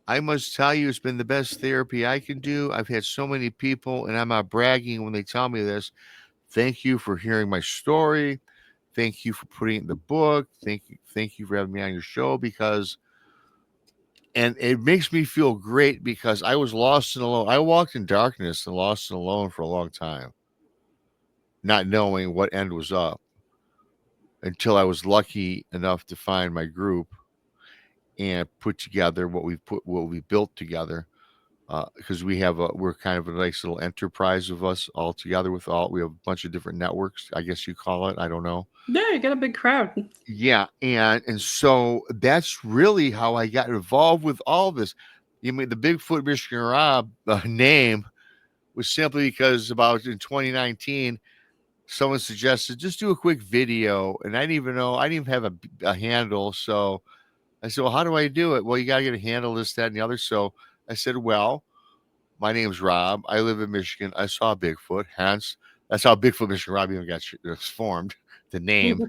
I must tell you, it's been the best therapy I can do. I've had so many people, and I'm not bragging when they tell me this. Thank you for hearing my story. thank you for putting it in the book. Thank you for having me on your show because, and it makes me feel great because I was lost and alone. I walked in darkness and lost and alone for a long time, not knowing what end was up until I was lucky enough to find my group and put together what we built together. Because we're kind of a nice little enterprise of us all together we have a bunch of different networks, I guess you call it. I don't know. Yeah, you get a big crowd. Yeah, and so that's really how I got involved with all this. You mean the Bigfoot Michigan Rob name was simply because about in 2019, someone suggested just do a quick video, and I didn't even have a handle, so I said, well, how do I do it? Well, you got to get a handle, this, that, and the other. So I said, well, my name's Rob. I live in Michigan. I saw Bigfoot. Hence, that's how Bigfoot Michigan Rob even got formed, the name.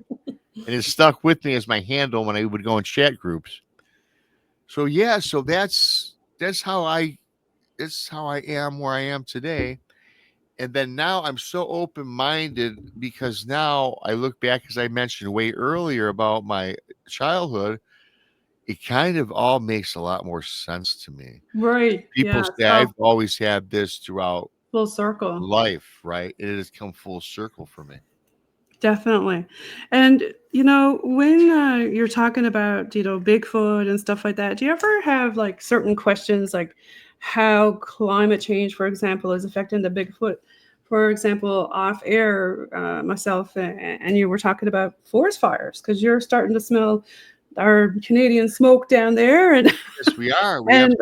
And it stuck with me as my handle when I would go in chat groups. So yeah, so that's how I am where I am today. And then now I'm so open minded because now I look back, as I mentioned way earlier about my childhood, it kind of all makes a lot more sense to me. Right. People Yeah. say So I've always had this throughout full circle. life, right? It has come full circle for me. Definitely. And, when you're talking about, Bigfoot and stuff like that, do you ever have like certain questions like how climate change, for example, is affecting the Bigfoot? For example, off air, myself and you were talking about forest fires because you're starting to smell our Canadian smoke down there. And Yes, we are. We have, and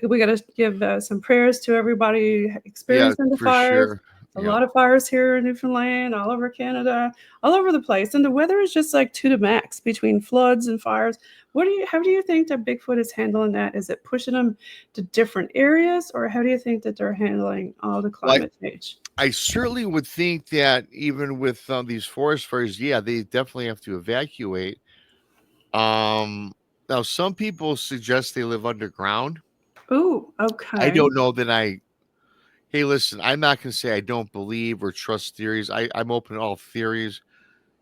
we got to give some prayers to everybody yeah, experiencing the for fires. sure. A Yeah. lot of fires here in Newfoundland, all over Canada, all over the place, and the weather is just like to the max between floods and fires. How do you think that Bigfoot is handling that? Is it pushing them to different areas, or how do you think that they're handling all the Like, climate change? I certainly would think that even with these forest fires, yeah, they definitely have to evacuate. Um, Now some people suggest they live underground. Oh, I okay, don't know that I. Hey, listen, I'm not going to say I don't believe or trust theories. I'm open to all theories.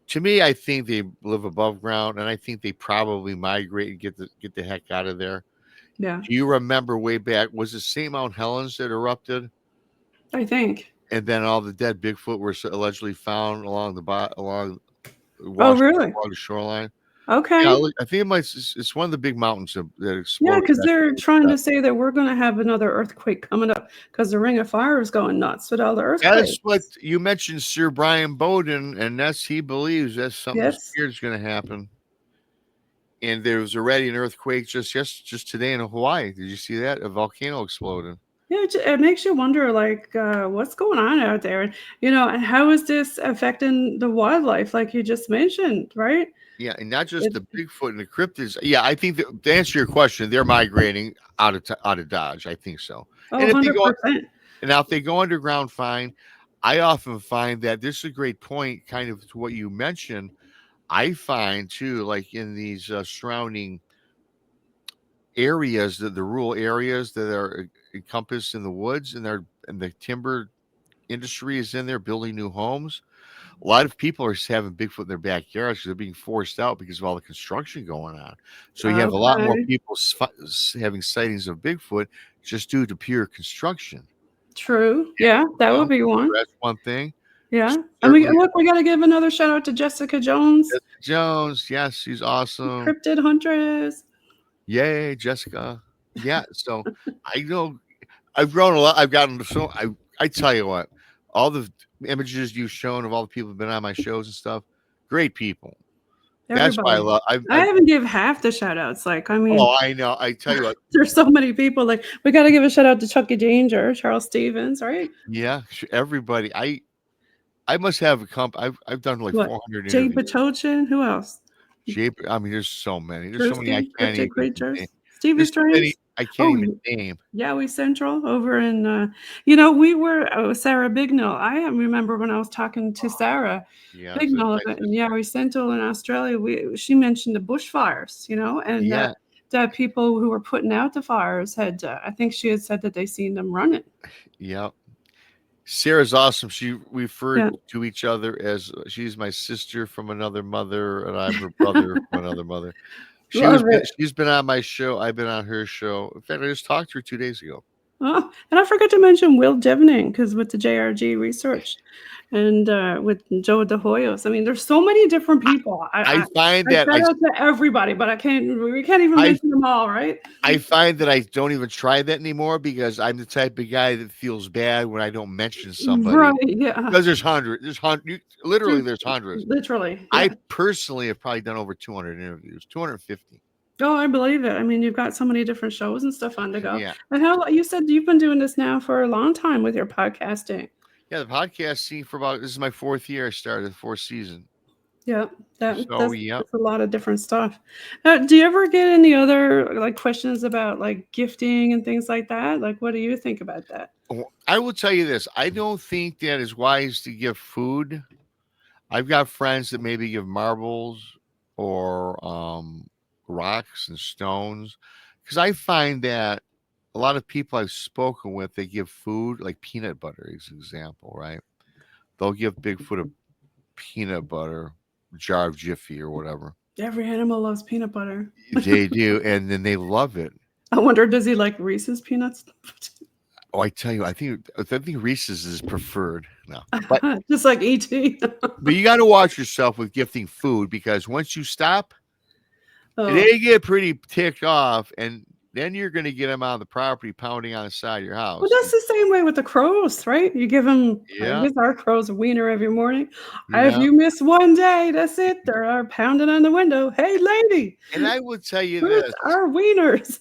To me, I think they live above ground, and I think they probably migrate and get the heck out of there. yeah, Do you remember way back? Was it St. Mount Helens that erupted, I think. and then all the dead Bigfoot were allegedly found along Oh, washed really? along the shoreline? Yeah, Okay. I think it's one of the big mountains that Yeah, exploded because back they're in trying '87. to say that we're going to have another earthquake coming up because the Ring of Fire is going nuts with all the That's what earthquakes. you mentioned, Sir Brian Bowden, and he believes that's something Yes. weird's going to happen. And there was already an earthquake just today in Hawaii. Did you see that? A volcano exploded. Yeah, it makes you wonder, like, what's going on out there, and how is this affecting the wildlife, like you just mentioned, right? Yeah, and not just It, the Bigfoot and the cryptids. Yeah, I think that, to answer your question, they're migrating out of Dodge. I think so. oh, And if they go 100%. and now if they go underground, fine. I often find that this is a great point, kind of to what you mentioned. I find too, like in these surrounding areas, the rural areas that are encompassed in the woods, and the timber industry is in there building new homes. A lot of people are just having Bigfoot in their backyards because they're being forced out because of all the construction going on. So you have a lot more Okay, people having sightings of Bigfoot just due to pure construction. true. Yeah, Yeah, that you would know, be one. that's one thing. Yeah, and Certainly, we got to give another shout out to Jessica Jones, Jessica Jones, yes, she's awesome. cryptid huntress. Yay, Jessica. Yeah, so I know I've grown a lot. I've gotten so I tell you what, all the images you've shown of all the people who've been on my shows and stuff, great people. That's why I Everybody. love. I haven't give half the shout outs. Like, I mean, Oh, I know. I tell you what. there's so many people. Like, we got to give a shout out to Chucky Danger, Charles Stevens, right? Yeah, everybody. I must have a I've done like What? 400 Jay interviews. Pachochin? Who else? Shape. I mean, there's so many. There's so many I Drewski, can't Cryptic even name. Creatures, Stevie There's so many Strange. I can't Oh, even name. Yowie Central over in, we were, Sarah Bignell. I remember when I was talking to Sarah Yeah, so Bignell my in sister. Yowie Central in Australia. She mentioned the bushfires, and Yeah, that people who were putting out the fires had, I think she had said that they seen them running. yeah. Sarah's awesome. She referred Yeah, to each other as she's my sister from another mother, and I'm her brother from another mother. love it. She's been on my show. I've been on her show. In fact, I just talked to her 2 days ago. Oh, and I forgot to mention Will Devening because with the JRG research and with Joe De Hoyos. I mean, there's so many different people. I find I that shout out to everybody, but we can't even I mention them all, right? I find that I don't even try that anymore because I'm the type of guy that feels bad when I don't mention somebody Right. Yeah. because literally There's there's hundreds. literally. I Yeah. personally have probably done over 200 interviews, 250. Oh, I believe it. I mean, you've got so many different shows and stuff on to go. Yeah. And how you said you've been doing this now for a long time with your podcasting. Yeah, the podcast scene for about this is my 4th year. I started the 4th season. Yeah, So yeah. that's a lot of different stuff. Do you ever get any other like questions about like gifting and things like that? Like, what do you think about that? I will tell you this. I don't think that it's wise to give food. I've got friends that maybe give marbles or rocks and stones because I find that a lot of people I've spoken with, they give food like peanut butter, as an example, right? They'll give Bigfoot a peanut butter jar of Jiffy or whatever. Every animal loves peanut butter. They do, and then they love it. I wonder, does he like Reese's peanuts? Oh, I tell you, I think Reese's is preferred. No, but Just like ET. you got to watch yourself with gifting food because once you stop, Oh. they get pretty ticked off, and then you're going to get them on the property pounding on the side of your house. Well, that's the same way with the crows, right? You give them, Yeah. I guess our crows a wiener every morning. Yeah. If you miss one day, that's it. They're pounding on the window. Hey, lady. And I will tell you Where's this. our wieners?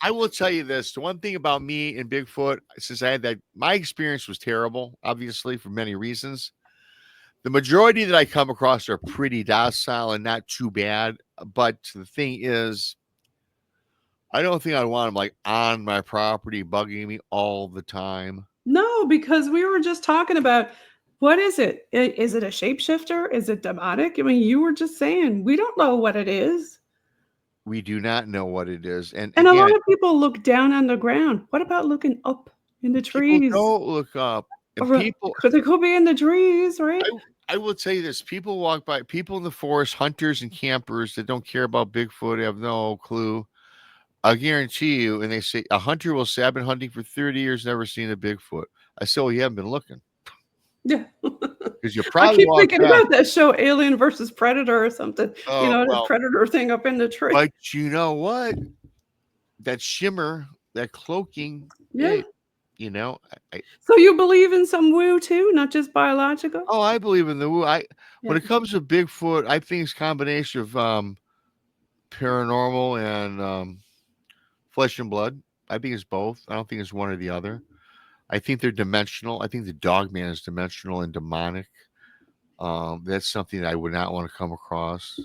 I will tell you this. The one thing about me and Bigfoot, since I had that, my experience was terrible, obviously, for many reasons. The majority that I come across are pretty docile and not too bad. But the thing is, I don't think I want them like on my property, bugging me all the time. No, because we were just talking about what is it? Is it a shapeshifter? Is it demonic? I mean, you were just saying we don't know what it is. We do not know what it is. And And a again, lot of people look down on the ground. What about looking up in the people trees? don't look up. And Or, people, they could be in the trees, right? I will tell you this: people walk by, people in the forest, hunters and campers that don't care about Bigfoot, have no clue. I guarantee you, and they say a hunter will say, "I've been hunting for 30 years, never seen a Bigfoot." I say, "Well, you haven't been looking Yeah. because you I probably keep walked thinking by." about that show Alien versus Predator or something. You Oh know, the well, predator thing up in the tree. but you know what? That shimmer, that cloaking, Yeah. you know, So you believe in some woo too, not just biological? oh, I believe in the woo. When Yeah. it comes to Bigfoot, I think it's a combination of paranormal and flesh and blood. I think it's both. I don't think it's one or the other. I think they're dimensional. I think the dog man is dimensional and demonic. That's something that I would not want to come across.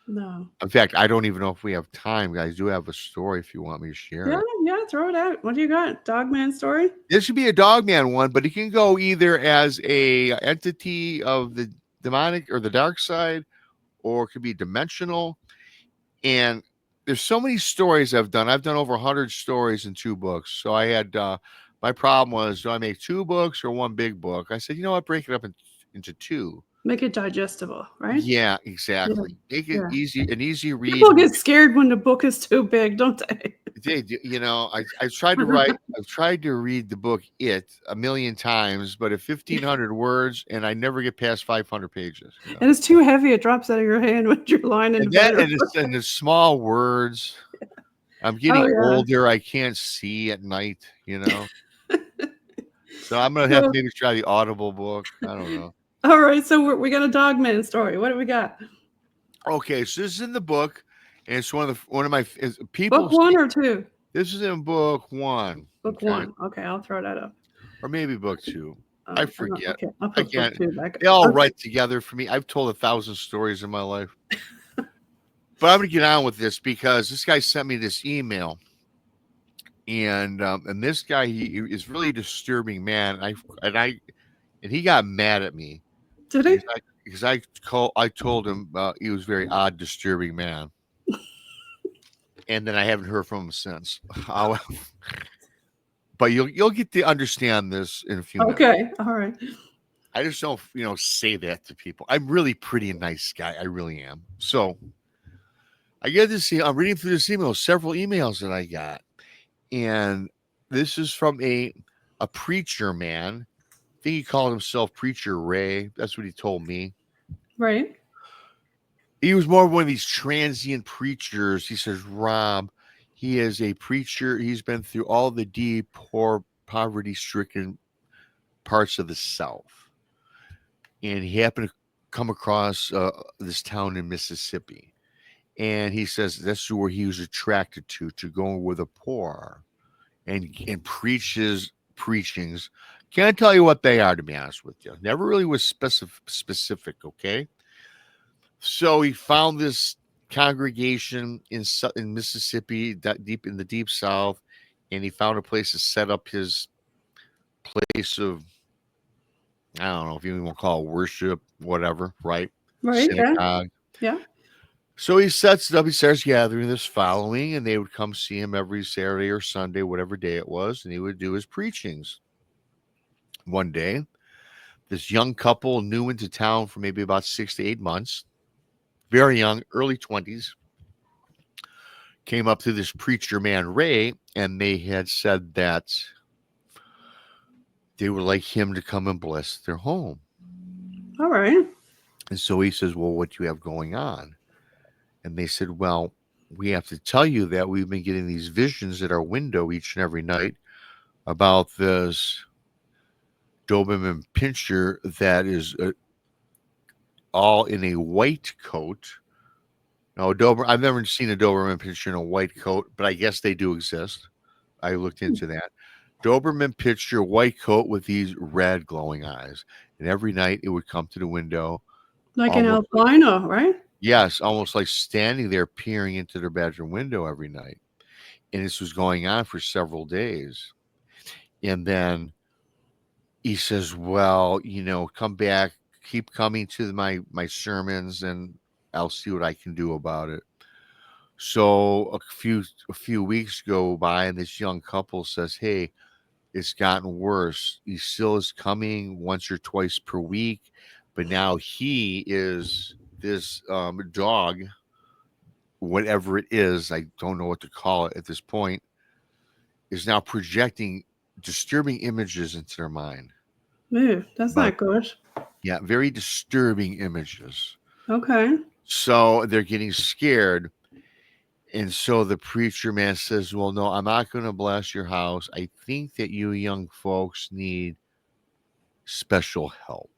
No. In fact, I don't even know if we have time, guys. I do have a story if you want me to share Yeah, it. yeah, throw it out. What do you got? Dogman story? This should be a dogman one, but it can go either as a entity of the demonic or the dark side, or it could be dimensional. And there's so many stories I've done. I've done over 100 stories in 2 books. So I had my problem was, do I make 2 books or one big book? I said, you know what, break it up into 2. Make it digestible, right? Yeah, exactly. Make it Yeah. an easy read. People get scared when the book is too big, don't they? You know, I tried to write. I've tried to read the book a million times, but at 1,500 words, and I never get past 500 pages. You know? And it's too heavy; it drops out of your hand when you're lying in bed. And it's small words. I'm getting older. I can't see at night. You know, so I'm gonna have to maybe try the Audible book. I don't know. All right, so we got a Dogman story. What do we got? Okay, so this is in the book, and it's one of my people. Book 1 or 2? This is in book 1. Book 1. Okay, I'll throw that up. Or maybe book 2. I forget. Okay, I'll put book 2 back. They all write together for me. I've told 1,000 stories in my life. But I'm going to get on with this because this guy sent me this email. And this guy, he is really a disturbing man. And he got mad at me. Did he? Because I told him he was a very odd, disturbing man. And then I haven't heard from him since. but you'll get to understand this in a few minutes. Okay. All right. I just don't, say that to people. I'm really pretty nice guy. I really am. So I get this. I'm reading through this email, several emails that I got, and this is from a preacher man. I think he called himself Preacher Ray. That's what he told me. Right. He was more of one of these transient preachers. He says, Rob, he is a preacher. He's been through all the deep, poor, poverty stricken parts of the South. And he happened to come across this town in Mississippi. And he says that's where he was attracted to go where the poor are and preach his preachings. Can't tell you what they are, to be honest with you. Never really was specific, okay? So he found this congregation in Mississippi, deep in the deep South, and he found a place to set up his place of, I don't know if you even want to call it worship, whatever, right? Right. Yeah. Synagogue. Yeah. So he sets it up. He starts gathering this following, and they would come see him every Saturday or Sunday, whatever day it was, and he would do his preachings. One day, this young couple, new into town for maybe about 6 to 8 months, very young, early 20s, came up to this preacher man, Ray, and they had said that they would like him to come and bless their home. All right. And so he says, well, what do you have going on? And they said, well, we have to tell you that we've been getting these visions at our window each and every night about this Doberman Pinscher that is all in a white coat. No, I've never seen a Doberman Pinscher in a white coat, but I guess they do exist. I looked into that. Doberman Pinscher, white coat with these red glowing eyes. And every night it would come to the window. Like an Almost like, albino, right? yes, almost like standing there peering into their bedroom window every night. And this was going on for several days. And then he says, well, come back, keep coming to my sermons, and I'll see what I can do about it. So a few weeks go by, and this young couple says, hey, it's gotten worse. He still is coming once or twice per week, but now he is this dog, whatever it is, I don't know what to call it at this point, is now projecting disturbing images into their mind. Ew, that's But not good. yeah, very disturbing images. Okay. So they're getting scared. And so the preacher man says, well, no, I'm not going to bless your house. I think that you young folks need special help.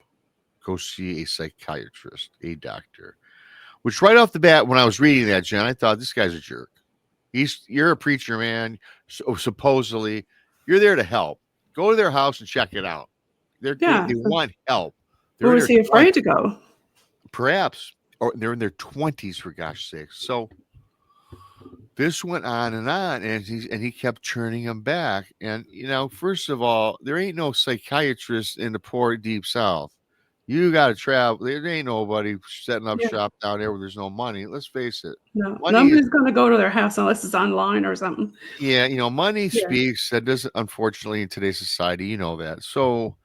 Go see a psychiatrist, a doctor. Which right off the bat, when I was reading that, Jen, I thought this guy's a jerk. You're a preacher, man. So supposedly, you're there to help. Go to their house and check it out. Yeah. They want help. They're Or in was their he 20s, afraid to go? perhaps, or they're in their 20s for gosh sakes. So this went on, and he kept turning him back. And first of all, there ain't no psychiatrist in the poor deep South. You got to travel. There ain't nobody setting up Yeah. shop down there where there's no money. Let's face it. No. Money is, Nobody's going to go to their house unless it's online or something. yeah, money Yeah. speaks. That doesn't, unfortunately, in today's society, you know that. So,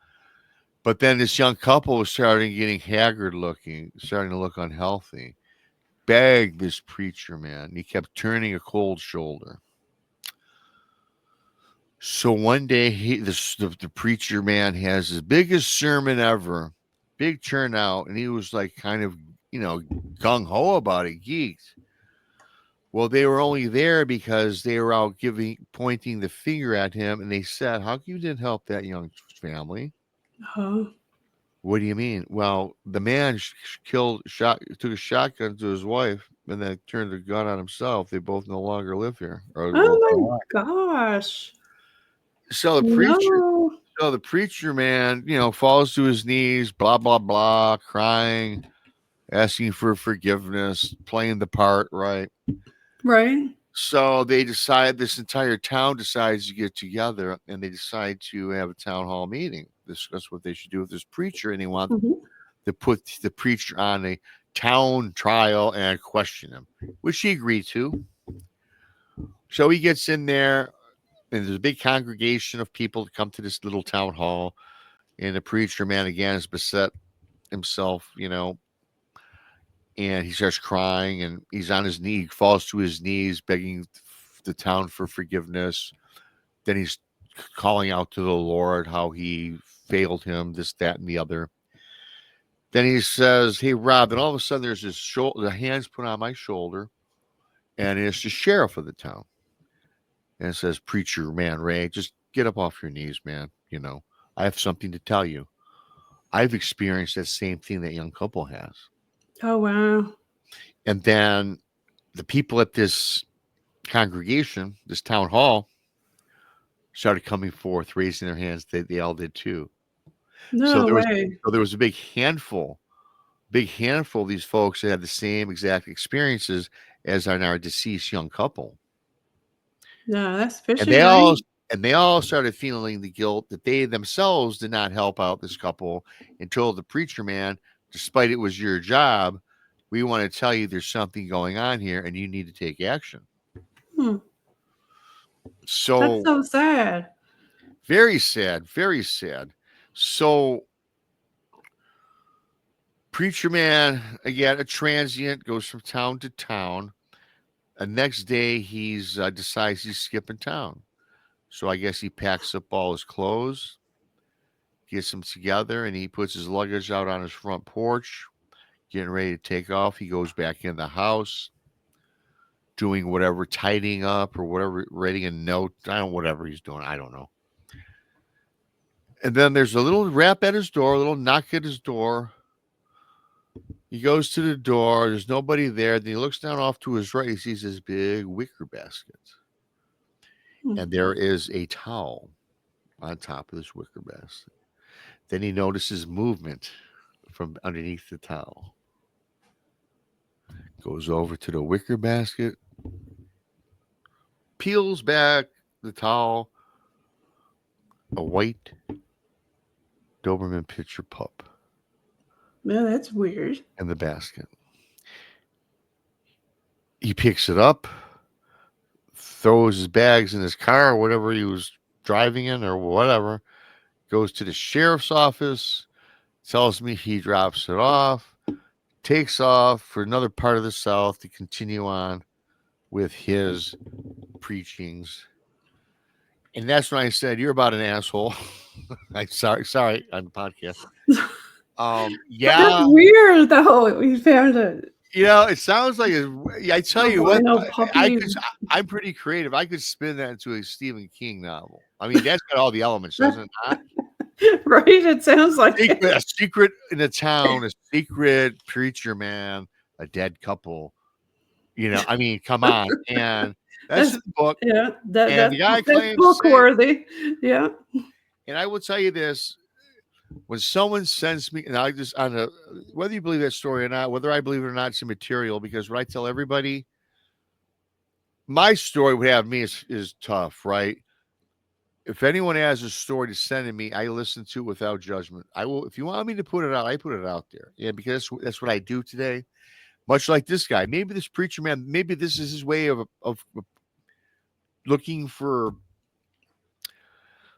but then this young couple was starting getting haggard looking, starting to look unhealthy. Begged this preacher man. He kept turning a cold shoulder. So one day, the preacher man has his biggest sermon ever, big turnout, and he was like kind of gung ho about it, geeked. Well, they were only there because they were out pointing the finger at him, and they said, "How come you didn't help that young family?" Oh. What do you mean? Well, the man took a shotgun to his wife, and then turned the gun on himself. They both no longer live here, or Oh both my alive. gosh. So the preacher No. So the preacher man, falls to his knees, blah, blah, blah, crying, asking for forgiveness, playing the part, right? Right. So this entire town decides to get together and they decide to have a town hall meeting, discuss what they should do with this preacher. And they want Mhm. to put the preacher on a town trial and question him, which he agreed to. So he gets in there. and there's a big congregation of people that come to this little town hall, and the preacher man again is beset himself, and he starts crying, and he's on his knee, falls to his knees, begging the town for forgiveness. Then he's calling out to the Lord how he failed him, this, that, and the other. Then he says, "Hey, Rob," and all of a sudden there's this the hands put on my shoulder, and it's the sheriff of the town. And it says, "Preacher man Ray, just get up off your knees, man. I have something to tell you. I've experienced that same thing that young couple has." Oh, wow. And then the people at this congregation, this town hall, started coming forth, raising their hands. They all did too. So No way. there was a big handful of these folks that had the same exact experiences as our deceased young couple. Yeah, that's And fishy, they right? all started feeling the guilt that they themselves did not help out this couple and told the preacher man, despite it was your job, we want to tell you there's something going on here and you need to take action. Hmm. That's So so sad. very sad, very sad. So preacher man, again, a transient, goes from town to town. The next day, he's decides he's skipping town. So I guess he packs up all his clothes, gets them together, and he puts his luggage out on his front porch, getting ready to take off. He goes back in the house, doing whatever, tidying up or whatever, writing a note. I don't know, whatever he's doing. I don't know. And then there's a little rap at his door, a little knock at his door. He goes to the door. There's nobody there. Then he looks down off to his right. He sees this big wicker basket. And there is a towel on top of this wicker basket. Then he notices movement from underneath the towel. Goes over to the wicker basket, peels back the towel. A white Doberman Pinscher pup Yeah, that's weird. in the basket. He picks it up, throws his bags in his car, or whatever he was driving in, or whatever. Goes to the sheriff's office, tells me he drops it off, takes off for another part of the South to continue on with his preachings. And that's when I said, "You're about an asshole." I'm sorry on the podcast. But Yeah, that's weird, though. We found it. it sounds like I tell you what, Albino I puppy. could. I'm pretty creative. I could spin that into a Stephen King novel. I mean, that's got all the elements, doesn't it not? Right? It sounds like it. A secret in the town, a secret preacher man, a dead couple. I mean, come on, and that's That's in the book. yeah. And the guy That's claims book worthy. Yeah. and I will tell you this: when someone sends me, and I just whether you believe that story or not, whether I believe it or not, it's immaterial because what I tell everybody, my story would have me is tough, right? If anyone has a story to send to me, I listen to it without judgment. I will, if you want me to put it out, I put it out there. Yeah, because that's what I do today. Much like this guy, maybe this preacher man, maybe this is his way of looking for,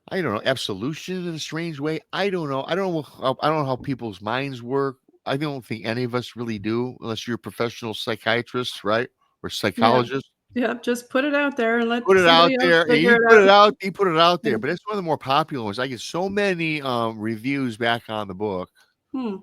I don't know, absolution in a strange way. I don't know. I don't know how people's minds work. I don't think any of us really do, unless you're a professional psychiatrist, right, or Yeah. psychologist. Yeah. Just put it out there and let Put it out somebody else there, and figure you it put it out. out. You put it out Yeah. there, but it's one of the more popular ones. I get so many reviews back on the book Hmm.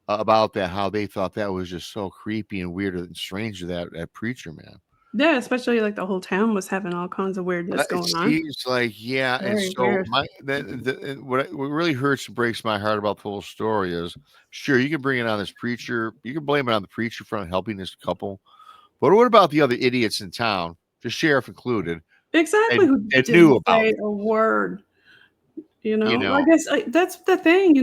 about that, how they thought that was just so creepy and weird and strange. That preacher man. Yeah, especially like the whole town was having all kinds of weirdness It going on. seems like, yeah, and Very so weird. what really hurts and breaks my heart about the whole story is, sure, you can bring it on this preacher, you can blame it on the preacher for not helping this couple, but what about the other idiots in town, the sheriff included, Exactly. Who and knew didn't about say it? a word. You I know, guess that's the thing.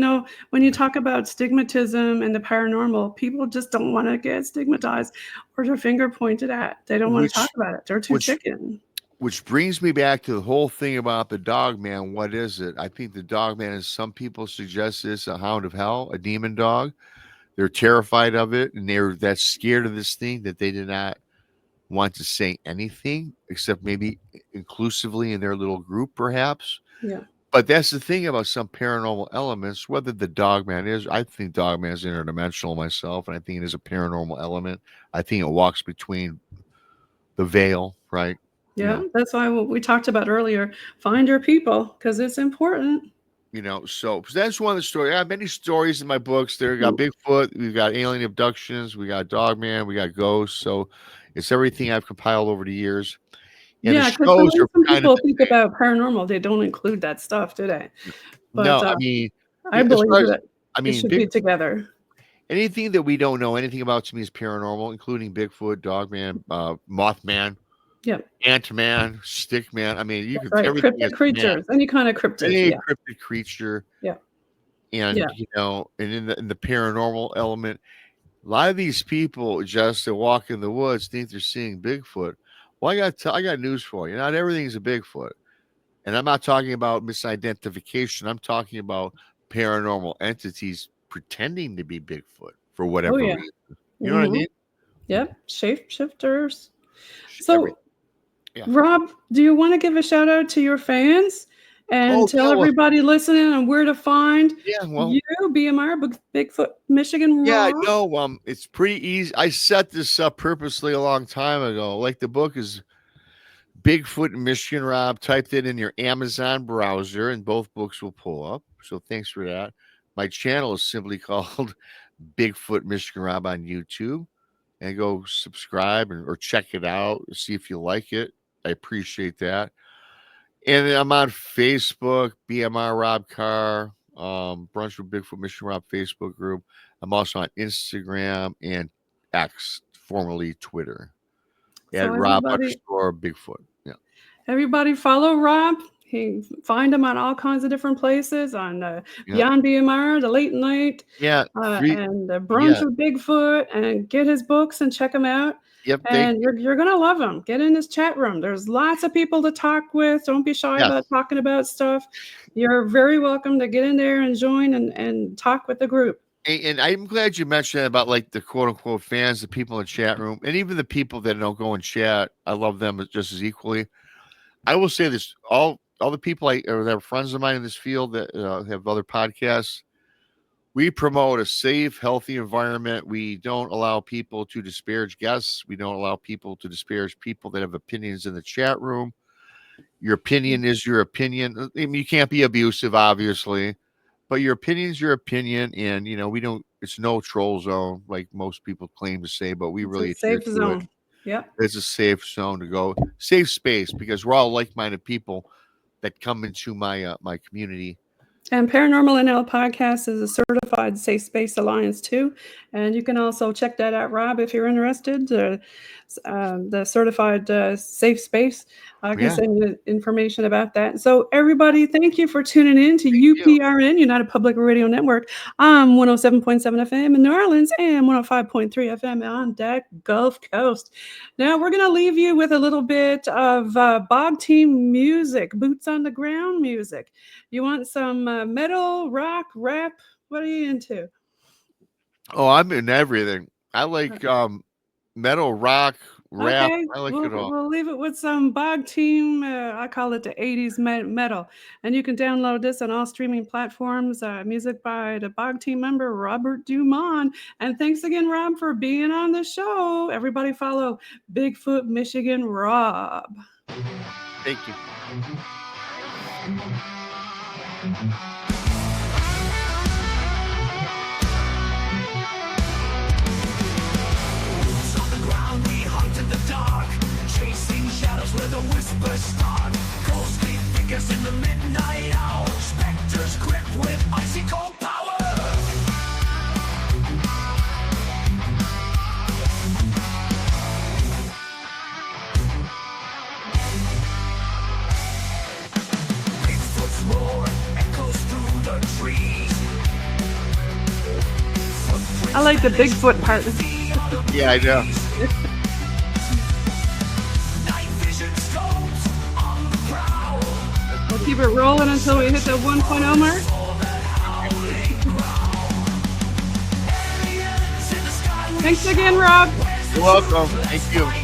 When you talk about stigmatism and the paranormal, people just don't want to get stigmatized or their finger pointed at. They don't want to talk which about it. They're too which chicken. which brings me back to the whole thing about the dog man. What is it? I think the dog man is, some people suggest this, a hound of hell, a demon dog. They're terrified of it, and they're that scared of this thing that they did not want to say anything except maybe inclusively in their little group, perhaps. Yeah. But that's the thing about some paranormal elements, whether the Dogman is, I think Dogman is interdimensional myself, and I think it is a paranormal element. I think it walks between the veil, right? Yeah. That's why what we talked about earlier. Find your people because it's important. So that's one of the stories. I have many stories in my books. There, we got Bigfoot, we've got alien abductions, we got Dogman, we got ghosts. So it's everything I've compiled over the years. And the Yeah, because shows are some kind of people the think same. about paranormal, they don't include that stuff, do they? But No, I mean, I as believe far as that I it mean, should be together. anything that we don't know anything about to me is paranormal, including Bigfoot, Dogman, Mothman, Yeah, Ant-Man, Stickman. I mean, you that's could right. everything is Cryptid man. creatures, any kind of cryptid. Any Yeah, cryptid creature, yeah, and yeah. and in the paranormal element, a lot of these people just that walk in the woods think they're seeing Bigfoot. Well, I got news for you. Not everything's a Bigfoot, and I'm not talking about misidentification. I'm talking about paranormal entities pretending to be Bigfoot for Oh whatever yeah. reason. You know what I Mm-hmm. mean? Yep. Shapeshifters. Everything. So, Yeah. Rob, do you want to give a shout out to your fans and Oh tell yeah. Well, everybody listening on where to find yeah. Well, you, BMR, Bigfoot, Michigan yeah. Raw? No. It's pretty easy. I set this up purposely a long time ago. Like the book is Bigfoot in Michigan, Rob. Typed it in your Amazon browser, and both books will pull up. So thanks for that. My channel is simply called Bigfoot Michigan Rob on YouTube. And go subscribe or check it out, see if you like it. I appreciate that. And then I'm on Facebook, BMR Rob Carr, Brunch with Bigfoot Michigan Rob Facebook group. I'm also on Instagram and X, formerly Twitter, at So Rob underscore Bigfoot. Yeah. everybody follow Rob. He find him on all kinds of different places on Yeah. Beyond BMR, the Late Night, Yeah. Free. and the Brunch Yeah. with Bigfoot, and get his books and check them out. Yep. Thank And you. you're gonna love him. Get in his chat room. There's lots of people to talk with. Don't be shy Yes. about talking about stuff. You're very welcome to get in there and join and talk with the group. And I'm glad you mentioned that about like the quote unquote fans, the people in the chat room, and even the people that don't go and chat. I love them just as equally. I will say this: all the people or that are friends of mine in this field that have other podcasts, we promote a safe, healthy environment. We don't allow people to disparage guests. We don't allow people to disparage people that have opinions in the chat room. Your opinion is your opinion. I mean, you can't be abusive, obviously, but your opinion is your opinion. And, we don't, it's no troll zone like most people claim to say, but we It's a really adhere safe to it. zone. Yep. It's a safe zone to go, safe space, because we're all like-minded people that come into my community. And Paranormal NL Podcast is a certified Safe Space Alliance too, and you can also check that out, Rob, if you're interested. The certified Safe Space. I can Yeah. send you information about that. So everybody, thank you for tuning in to Thank you. UPRN, United Public Radio Network. I'm 107.7 FM in New Orleans and 105.3 FM on that Gulf Coast. Now we're going to leave you with a little bit of Bob Team music, boots on the ground music. You want some metal, rock, rap? What are you into? Oh, I'm in everything. I like metal, rock, rap. Okay, I like it all. we'll leave it with some Bog Team. I call it the 80s metal. And you can download this on all streaming platforms. Music by the Bog Team member, Robert Dumont. And thanks again, Rob, for being on the show. Everybody follow Bigfoot Michigan Rob. Thank you. Where the whispers start, ghostly figures in the midnight hour, specters grip with icy cold power. Bigfoot's roar echoes through the trees. I like the Bigfoot part. Yeah, I know. We'll keep it rolling until we hit the 1.0 mark. Thanks again, Rob. You're welcome. Thank you.